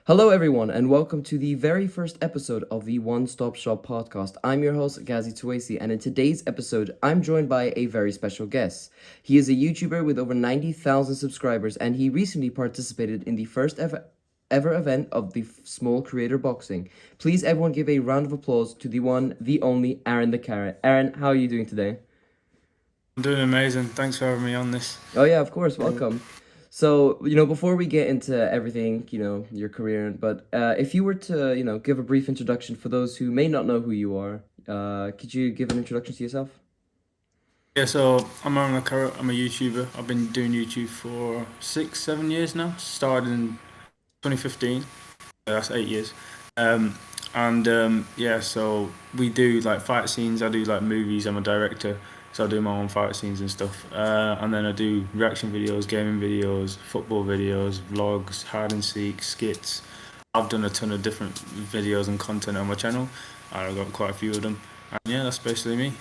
Hello, everyone, and welcome to the very first episode of the One Stop Shop podcast. I'm your host, 𝐒𝐓𝐏, and in today's episode, I'm joined by a very special guest. He is a YouTuber with over 90,000 subscribers, and he recently participated in the first ever event of the Small Creator Boxing. Please, everyone, give a round of applause to the one, the only, Aaron the Carrot. Aaron, how are you doing today? I'm doing amazing. Thanks for having me on this. Oh, yeah, of course, welcome. So, before we get into everything, your career, but if you were to, give a brief introduction for those who may not know who you are, could you give an introduction to yourself? Yeah, so I'm Aaron Carrot. I'm a YouTuber. I've been doing YouTube for 6, 7 years now. Started in 2015. That's 8 years. Yeah, so we do like fight scenes. I do like movies. I'm a director, so I do my own fight scenes and stuff. And then I do reaction videos, gaming videos, football videos, vlogs, hide and seek, skits. I've done a ton of different videos and content on my channel, and I've got quite a few of them. And yeah, that's basically me.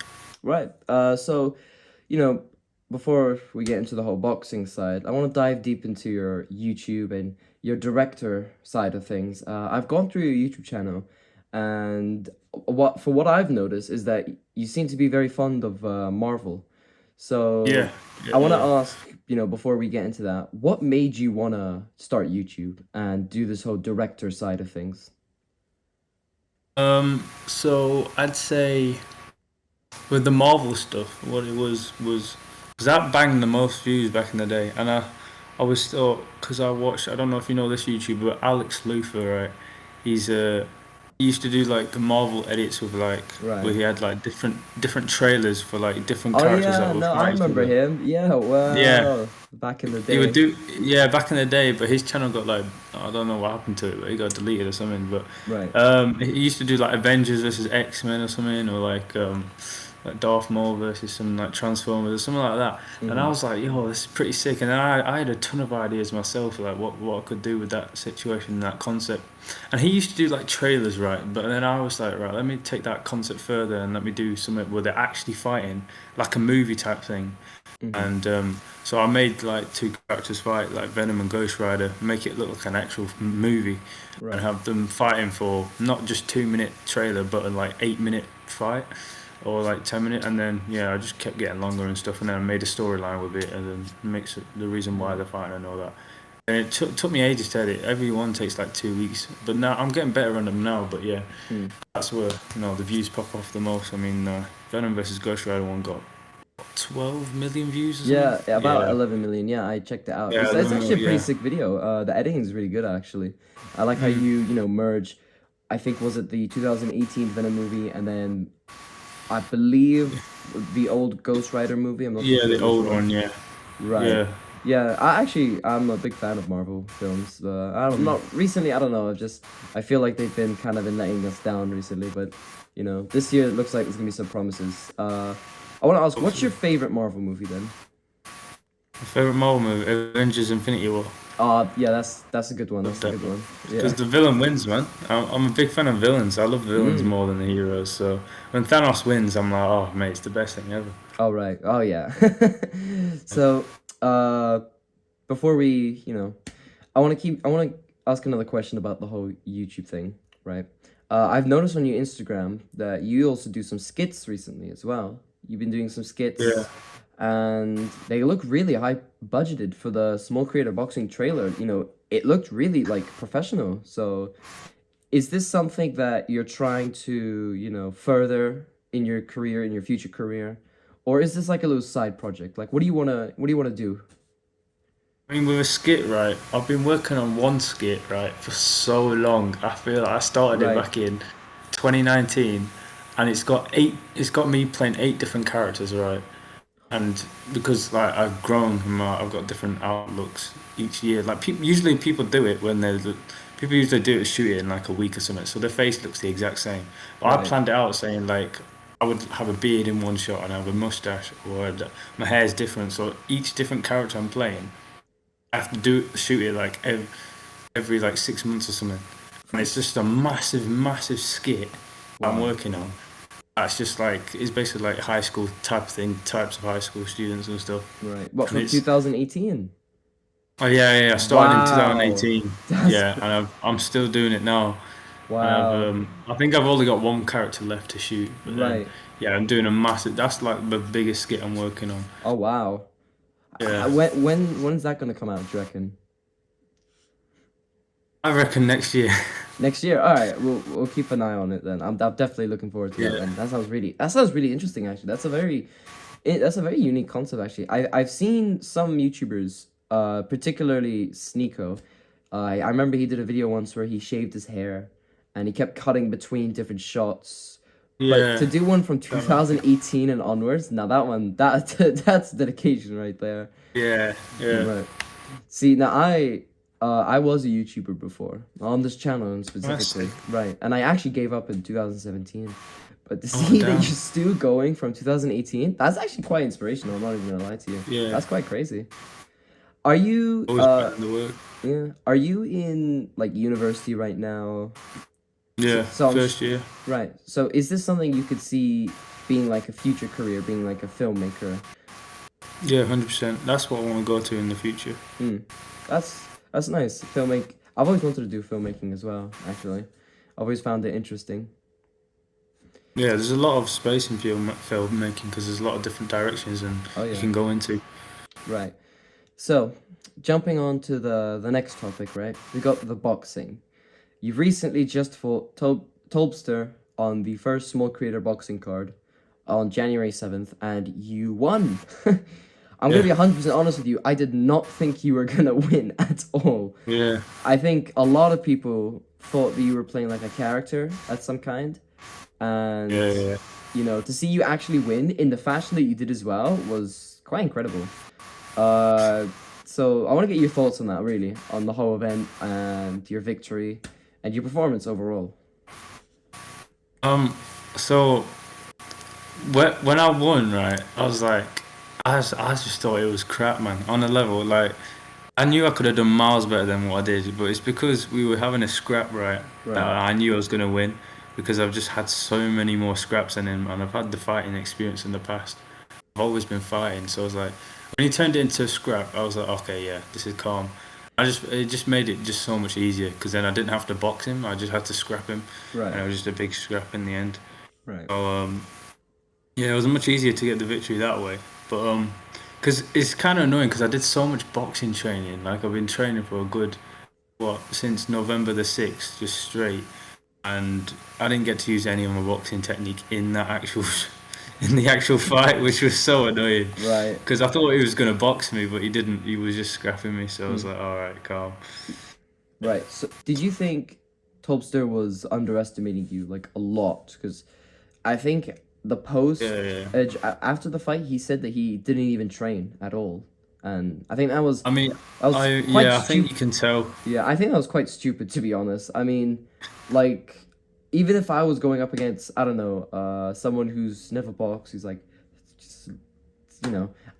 Right. So, you know, before we get into the whole boxing side, I want to dive deep into your YouTube and your director side of things. I've gone through your YouTube channel, and what I've noticed is that you seem to be very fond of Marvel. So Yeah, yeah, I want to yeah. ask, before we get into that, what made you want to start YouTube and do this whole director side of things? So I'd say with the Marvel stuff, what it was because that banged the most views back in the day, and I was still because I watched. I don't know if you know this YouTuber, but 𝐒𝐓𝐻, right? He's he used to do like Marvel edits with like where Right. he had like different trailers for like different Oh characters yeah, that were no, I fighting each remember other. him. Yeah, Yeah, wow. Back in the he would day. do, yeah, back in the day, but his channel got like, I don't know what happened to it, but he got deleted or something. But Right. he used to do like Avengers versus X-Men or something, or like Darth Maul versus some like Transformers or something like that. And I Mm-hmm. was like, yo, this is pretty sick. And then I had a ton of ideas myself, like what I could do with that situation, that concept. And he used to do like trailers, right? But then I was like, right, let me take that concept further and let me do something where they're actually fighting, like a movie type thing. Mm-hmm. And so I made like two characters fight, like Venom and Ghost Rider, make it look like an actual movie, and Right. have them fighting for not just 2 minute trailer, but a like 8 minute fight, or like 10 minute. And then yeah, I just kept getting longer and stuff, and then I made a storyline with it, and then makes it the reason why Mm. they're fighting and all that. And it took me ages to edit. Every one takes like 2 weeks, but now I'm getting better on them now. But yeah, Mm. that's where the views pop off the most. I mean, Venom versus Ghost Rider one got 12 million views or something. Yeah, yeah, about Yeah, 11 million. Yeah, I checked it out. yeah, It's actually a pretty yeah. sick video. The editing is really good, actually. I like how Mm. merge, I think, was it the 2018 Venom movie, and then I believe the old Ghost Rider movie. I'm not too Yeah, sure the which old one. one, yeah. Right. Yeah. Yeah, I'm a big fan of Marvel films. I don't Mm. not recently. I don't know. I feel like they've been kind of been letting us down recently. But this year it looks like there's gonna be some promises. I want to ask, what's your Hopefully. favorite Marvel movie then? My favorite Marvel movie, Avengers Infinity War. Yeah, that's a good one. Love That's a that good one. one. Because Yeah. the villain wins, man. I'm a big fan of villains. I love villains Mm. more than the heroes. So when Thanos wins, I'm like, oh, mate, it's the best thing ever. All right. Oh yeah. So, uh, before we, I want to ask another question about the whole YouTube thing, right? I've noticed on your Instagram that you also do some skits recently as well. You've been doing some Yeah. skits, and they look really high budgeted for the Small Creator Boxing trailer. It looked really like professional. So, is this something that you're trying to, further in your career, in your future career? Or is this like a little side project? Like, what do you wanna do? I mean, with a skit, right? I've been working on one skit, right, for so long. I feel like I started it Right, back in 2019, and It's got me playing 8 different characters, right? And because like I've grown and I've got different outlooks each year. Like usually people do it when people usually do it shoot it in like a week or something, so their face looks the exact same. But I right, planned it out saying like I would have a beard in one shot and have a mustache, or my hair's different. So each different character I'm playing, I have to shoot it like every like 6 months or something, and it's just a massive skit I'm wow, working on. That's just like it's basically like high school type of thing, types of high school students and stuff. right. What, And from it's 2018? Oh yeah. I started in Wow. 2018. That's Yeah, and I'm still doing it now. And wow. I think I've only got one character left to shoot, but then Right. yeah, I'm doing a massive. That's like the biggest skit I'm working on. Oh wow. Yeah, When's that gonna come out, do you reckon? I reckon next year. Next year? All right, we'll keep an eye on it then. I'm definitely looking forward to that Yeah, then. That sounds really interesting actually. That's a very unique concept actually. I've seen some YouTubers, particularly Sneeko. I remember he did a video once where he shaved his hair, and he kept cutting between different shots. But to yeah, do one from that- 2018 and onwards, now that's dedication right there. yeah. Right. See, now I was a YouTuber before on this channel and That's specifically, sick. right? And I actually gave up in 2017. But to Oh see that you're damn. still going from 2018, that's actually quite inspirational. I'm not even gonna lie to you. Yeah, That's quite crazy. Are you always putting in the work. yeah? Are you in like university right now? Yeah, So first year. right. So is this something you could see being like a future career, being like a filmmaker? Yeah, 100%. That's what I want to go to in the future. Hmm. That's nice. I've always wanted to do filmmaking as well. Actually, I've always found it interesting. Yeah, there's a lot of space in filmmaking because there's a lot of different directions and Oh you yeah. can go into. Right. So, jumping on to the next topic, right? We got the boxing. You've recently just fought Tolbzter on the first small creator boxing card on January 7th, and you won. I'm gonna Yeah, be 100% honest with you. I did not think you were gonna win at all. yeah, I think a lot of people thought that you were playing like a character of some kind, and yeah. to see you actually win in the fashion that you did as well was quite incredible. Uh, so I want to get your thoughts on that, really, on the whole event and your victory and your performance overall. Um, so when I won, right, I was like, I just thought it was crap, man. On a level, like I knew I could have done miles better than what I did, but it's because we were having a scrap, right, that Right. I knew I was gonna win because I've just had so many more scraps than him, and I've had the fighting experience in the past. I've always been fighting, so I was like, when he turned it into a scrap, I was like, okay, yeah, this is calm. It just made it just so much easier because then I didn't have to box him. I just had to scrap him, and Right. it was just a big scrap in the end. Right. So yeah, it was much easier to get the victory that way. But because it's kind of annoying because I did so much boxing training. Like I've been training for a good since November the 6th, just straight, and I didn't get to use any of my boxing technique in that actual in the actual fight, which was so annoying. Right. Because I thought he was gonna box me, but he didn't. He was just scrapping me. So I was Hmm. like, all right, calm. Right. So, did you think Tolbster was underestimating you like a lot? Because I think the post Yeah, yeah. after the fight, he said that he didn't even train at all, and I think I mean, that was quite I think you stupid. can tell. Yeah, I think that was quite stupid to be honest. I mean, like, even if I was going up against, I don't know, someone who's never boxed, who's like, just,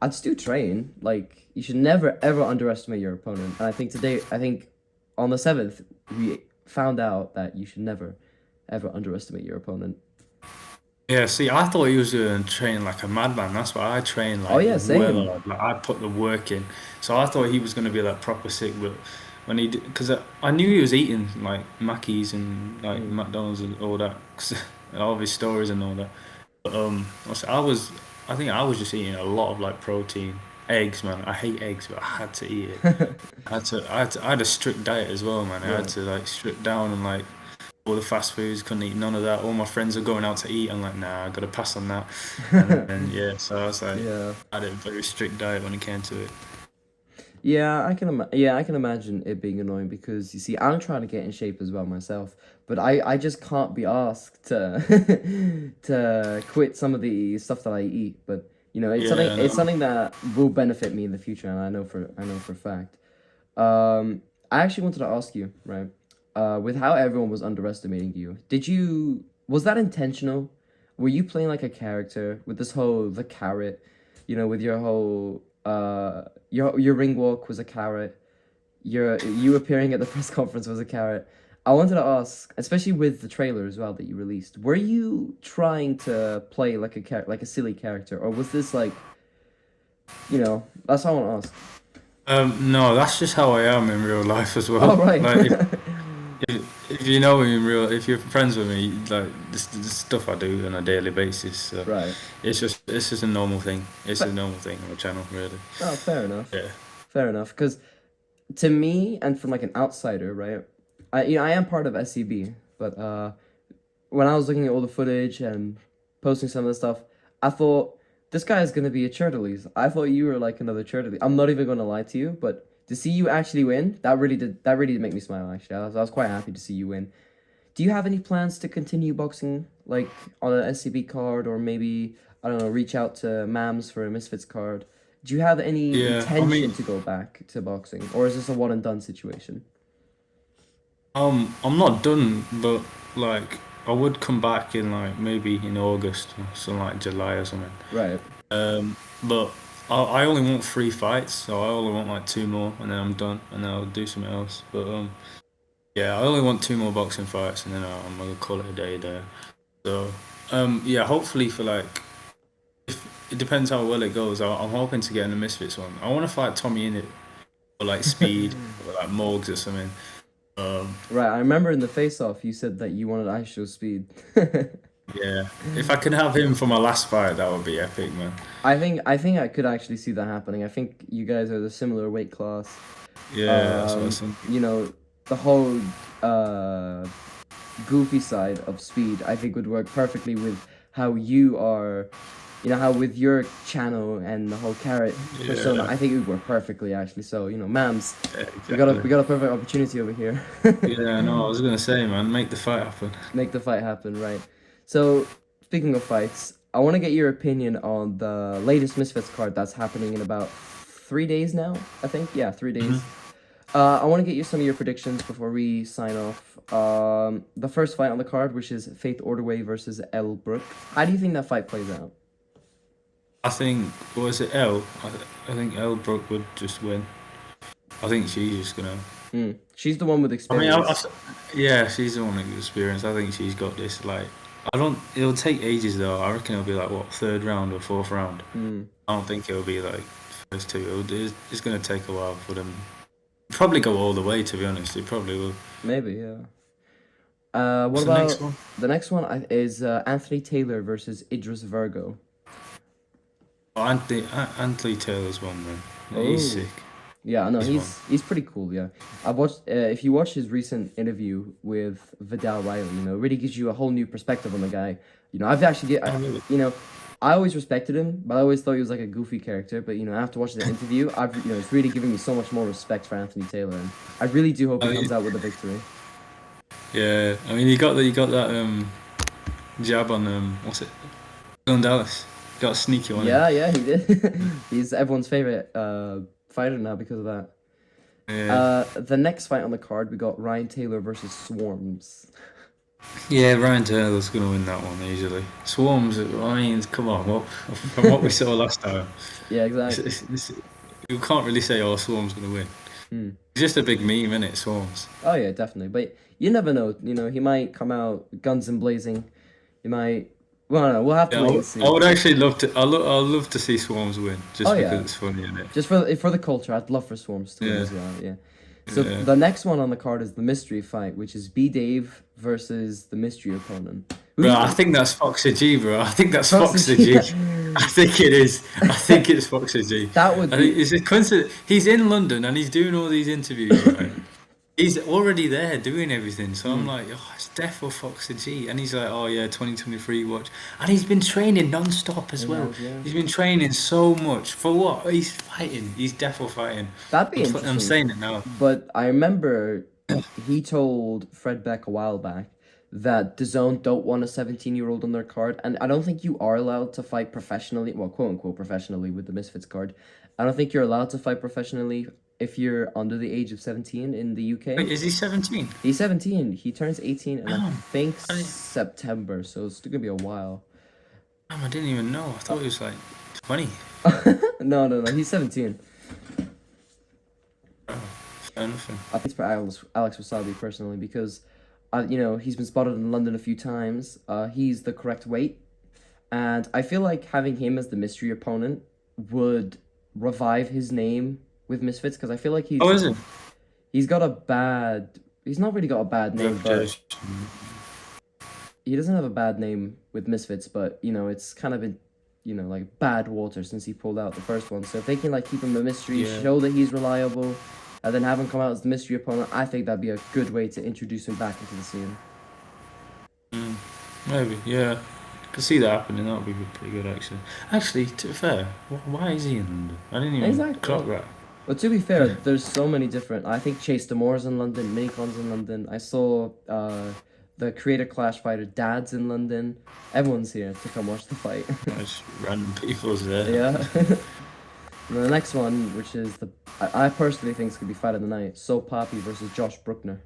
I'd still train. Like, you should never ever underestimate your opponent. And I think on the 7th, we found out that you should never ever underestimate your opponent. Yeah, see, I thought he was doing training like a madman. That's why I train Oh like yeah, well same. hard. Like I put the work in. So I thought he was gonna be like proper sick, but when he did, because I knew he was eating like Mackies and like Mm. McDonald's and all that, 'cause all of his stories and all that. But I think I was just eating a lot of like protein, eggs, man. I hate eggs, but I had to eat it. I had a strict diet as well, man. I had Right. to like strip down and like all the fast foods, couldn't eat none of that. All my friends are going out to eat. I'm like, nah, I gotta pass on that. And then yeah, so I was like, Yeah. I had a very strict diet when it came to it. Yeah, I can imagine it being annoying because you see, I'm trying to get in shape as well myself, but I just can't be asked to to quit some of the stuff that I eat. But Yeah, it's no. something that will benefit me in the future, and I know for a fact. I actually wanted to ask you, right? With how everyone was underestimating you, was that intentional? Were you playing like a character with this whole the carrot, with your whole your ring walk was a carrot. You appearing at the press conference was a carrot. I wanted to ask, especially with the trailer as well that you released, were you trying to play like like a silly character, or was this like, that's what I want to ask. No, that's just how I am in real life as Oh, well. right. Like if you know me in real, if you're friends with me, like this stuff I do on a daily basis, so Right. it's just a normal thing. It's a Fa- normal thing on the channel, really. oh, fair enough. Yeah. Fair enough. Because to me, and from like an outsider, right? I am part of SCB, but when I was looking at all the footage and posting some of the stuff, I thought this guy is gonna be a Turtles. I thought you were like another Turtle. I'm not even gonna lie to you, but to see you actually win, that really did make me smile. Actually, I was quite happy to see you win. Do you have any plans to continue boxing like on an SCB card, or maybe I don't know, reach out to Mams for a Misfits card? Do you have any Yeah. I intention mean, to go back to boxing, or is this a one and done situation? I'm not done, but like I would come back in like maybe in August or something like July or something. Right. But I only want 3 fights, so I only want like two more, and then I'm done, and then I'll do something else. But yeah, I only want two more boxing fights, and then I'm gonna call it a day there. So yeah, hopefully for like if it depends how well it goes. I'm hoping to get in the Misfits one. I want to fight Tommy in it or like Speed or like Morgs or something. Um, Right. I remember in the face-off you said that you wanted Ice Show Speed. yeah, if I can have him for my last fight, that would be epic, man. I think I could actually see that happening. I think you guys are the similar weight class. Yeah, that's what I was Um, thinking. you know, the whole uh goofy side of Speed, I think would work perfectly with how you are, how with your channel and the whole carrot persona, Yeah, I think it would work perfectly actually. So, Mams, yeah, we got a exactly. we got a perfect opportunity over here. Yeah, no, I was gonna say, man, make the fight happen. Make the fight happen, right? So, speaking of fights, I want to get your opinion on the latest Misfits card that's happening in about 3 days now, I think. Yeah, 3 days. I want to get you some of your predictions before we sign off. The first fight on the card, which is Faith Ordway versus L. Brook. How do you think that fight plays out? I think, what was it, I think Elle Brooke would just win. I think she's just gonna. She's the one with I mean, experience. yeah, she's the one with experience. I think she's got this. Like, I don't. It'll take ages though. I reckon it'll be like what, third round or fourth round. Hmm. I don't think it'll be like first two. It's gonna take a while for them. Probably go all the way. To be honest, it probably will. Maybe, yeah. What What's the next about one? the next one? Is Anthony Taylor versus Idris Virgo. Oh, Anthony Taylor's one, man. He's Oh. sick. Yeah, I know He's one. he's pretty cool. Yeah, I've watched. If you watch his recent interview with Vidal Riley, it really gives you a whole new perspective on the guy. I've actually Oh, really? I always respected him, but I always thought he was like a goofy character. But after watching the interview, it's really giving me so much more respect for Anthony Taylor, and I really do hope I he mean, comes out with a victory. yeah. I mean, you got that jab on what's it? Dylan Dallas. Got a sneaky one in. Yeah, yeah, he did. He's everyone's favorite fighter now because of that. Yeah. The next fight on the card, we got Ryan Taylor versus Swarms. Yeah, Ryan Taylor's gonna win that one easily. Swarms. I mean, come on. From what we saw last time, Yeah, it's, exactly. it's, it's, you can't really say, "Oh, Swarms gonna win." Hmm. It's just a big meme, isn't it? Swarms. Oh yeah, definitely. But you never know. He might come out guns and blazing. He might. Well, I don't know. We'll have to Yeah, wait and I see. would actually love to. I'd love to see Swarms win, Oh just because yeah, it's funny, isn't it? just for the culture, I'd love for Swarms to win Yeah, as well. Yeah. So yeah. the next one on the card is the mystery fight, which is B Dave versus the mystery opponent. Who do Bro, you I think? think that's Foxy G, bro. I think that's Versus Foxy G. I think it is. I think it's Foxy G. that would I think be. it's a coincidence. He's in London and he's doing all these interviews, right? He's already there doing everything. So I'm Hmm. like, oh, it's defo Foxy G. And he's like, oh yeah, 2023 watch. And he's been training non-stop as He well. has, yeah. He's been training so much. For what? He's fighting. He's defo fighting. That'd be I'm interesting. saying it now. But I remember he told Fred Beck a while back that DAZN don't want a 17-year-old on their card, and I don't think you are allowed to fight professionally, well, quote unquote professionally with the Misfits card. I don't think you're allowed to fight professionally if you're under the age of 17 in the Wait, UK. is he 17? He's 17. He turns 18 and I Damn. think I, September, so it's still gonna be a while. damn, I didn't even know. I thought he was like 20. No, no, no. He's 17. Oh, fair enough. Then. I think it's for Alex Wasabi personally because, he's been spotted in London a few times. He's the correct weight, and I feel like having him as the mystery opponent would revive his name with Misfits because I feel like Oh, is it? he's got a bad. He's not really got a bad name, but Reputation. he doesn't have a bad name with Misfits. But it's kind of in like bad water since he pulled out the first one. So if they can like keep him a mystery, Yeah. show that he's reliable, and then have him come out as the mystery opponent, I think that'd be a good way to introduce him back into the scene. Maybe, yeah. Could see that happening. That would be pretty good, actually. Actually, to be fair, why is he in London? I didn't even Exactly. clock that. But to be fair, there's so many different. I think Chase Damore's in London, Minicon's in London. I saw the Creator Clash fighter Dad's in London. Everyone's here to come watch the fight. Just random people's there. Yeah. And the next one, which is I personally think it's gonna be fight of the night: 𝐒𝐓𝐏𝐏 versus Josh Bruckner.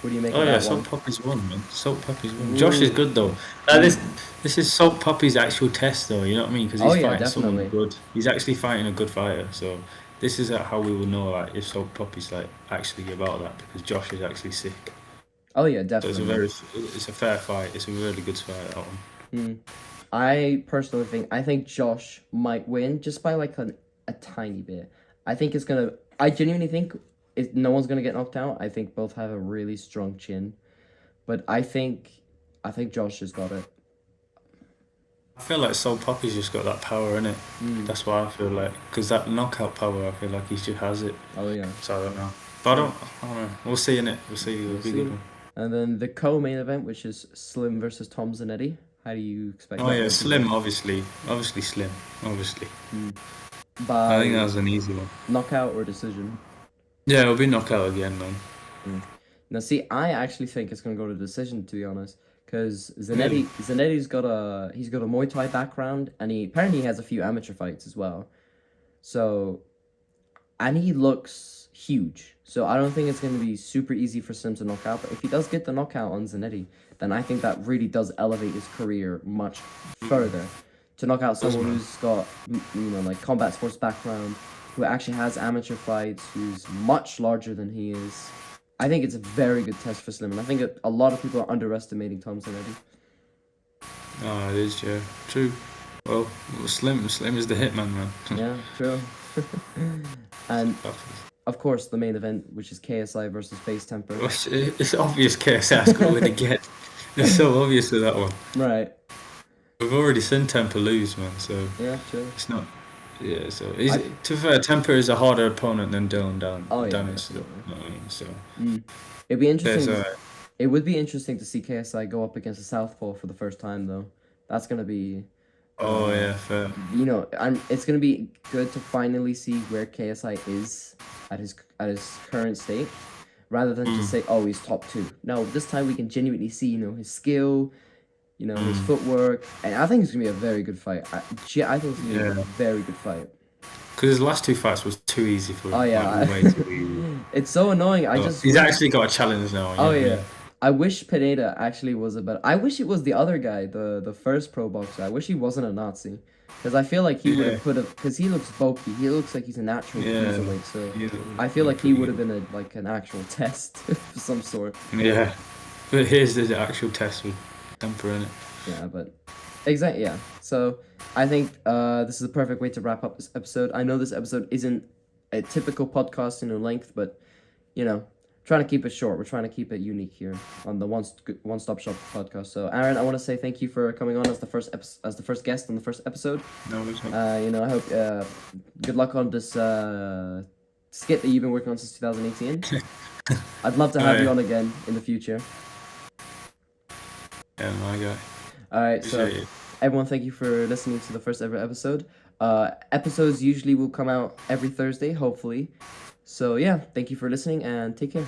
What do you make Oh of yeah, that Salt one? Puppy's won, man. Salt Puppy's won. Josh is good though. This is Salt Puppy's actual test though. You know what I mean? Because he's Oh yeah, fighting someone definitely. good. He's actually fighting a good fighter. So this is how we will know like if Salt Puppy's like actually about that because Josh is actually sick. Oh yeah, So definitely. it's a fair fight. It's a really good fight, that one. I personally think Josh might win just by like a tiny bit. I genuinely think no one's gonna get knocked out. I think both have a really strong chin, but I think Josh has got it. I feel like Salt Puppy's just got that power in it. That's why I feel like because that knockout power, I feel like he just has it. Oh yeah. So I don't know. But I don't know. We'll see in it. We'll see. It'll be a good one. And then the co-main event, which is Slim versus Tom Zanetti. How do you expect Oh that yeah, one to Slim, go? obviously Slim, obviously. I think By that was an easy one. knockout or decision? Yeah, it'll be knockout again, man. Now, see, I actually think it's gonna go to decision, to be honest, because Really? Zanetti's got a Muay Thai background, and he apparently has a few amateur fights as well. So, and he looks huge. So I don't think it's gonna be super easy for Slim to knock out. But if he does get the knockout on Zanetti, then I think that really does elevate his career much further. To knock out someone man. who's got like combat sports background, who actually has amateur fights, who's much larger than he is. I think it's a very good test for Slim, and I think a lot of people are underestimating Tom Zanetti. Oh, it is, yeah. True. Well, Slim is the hitman, man. Yeah, true. And of course, the main event, which is KSI versus Face Temper. It's obvious KSI's going to win again. It's so obvious with that one. Right. We've already seen Temper lose, man, so Yeah, true. it's not. Yeah, so to be fair, Temper is a harder opponent than Dylan Oh yeah, Dennis. You definitely. know what I mean? So It'd be there's interesting. a. It would be interesting to see KSI go up against a southpaw for the first time, though. That's gonna be, Oh yeah, fair. it's gonna be good to finally see where KSI is at his current state, rather than just say, oh, he's top two. No, this time we can genuinely see, his skill, his footwork, and I think it's gonna be a very good fight. I think it's gonna be a Yeah. very good fight. Because his last two fights was too easy for him. Oh yeah, Like, way too easy. it's so annoying. I So just he's actually got a challenge now. Oh you know what I yeah. mean? I wish Pineda actually was a better. I wish it was the other guy, the first pro boxer. I wish he wasn't a Nazi, because I feel like he would have because he looks bulky. He looks like he's a natural Yeah. cruiserweight. So He's I feel like he pretty would have been an actual test of some sort. Yeah, but here's the actual test with Temper in it. Yeah, but exactly. Yeah. So I think this is a perfect way to wrap up this episode. I know this episode isn't a typical podcast in length, but trying to keep it short. We're trying to keep it unique here on the One Stop Shop podcast. So, Aaron, I want to say thank you for coming on as the first guest on the first episode. No, it's not. I hope good luck on this skit that you've been working on since 2018. I'd love to have you on again in the future. Yeah, my guy. All right, so Appreciate it. everyone, thank you for listening to the first ever episode. Episodes usually will come out every Thursday, hopefully. So yeah, thank you for listening and take care.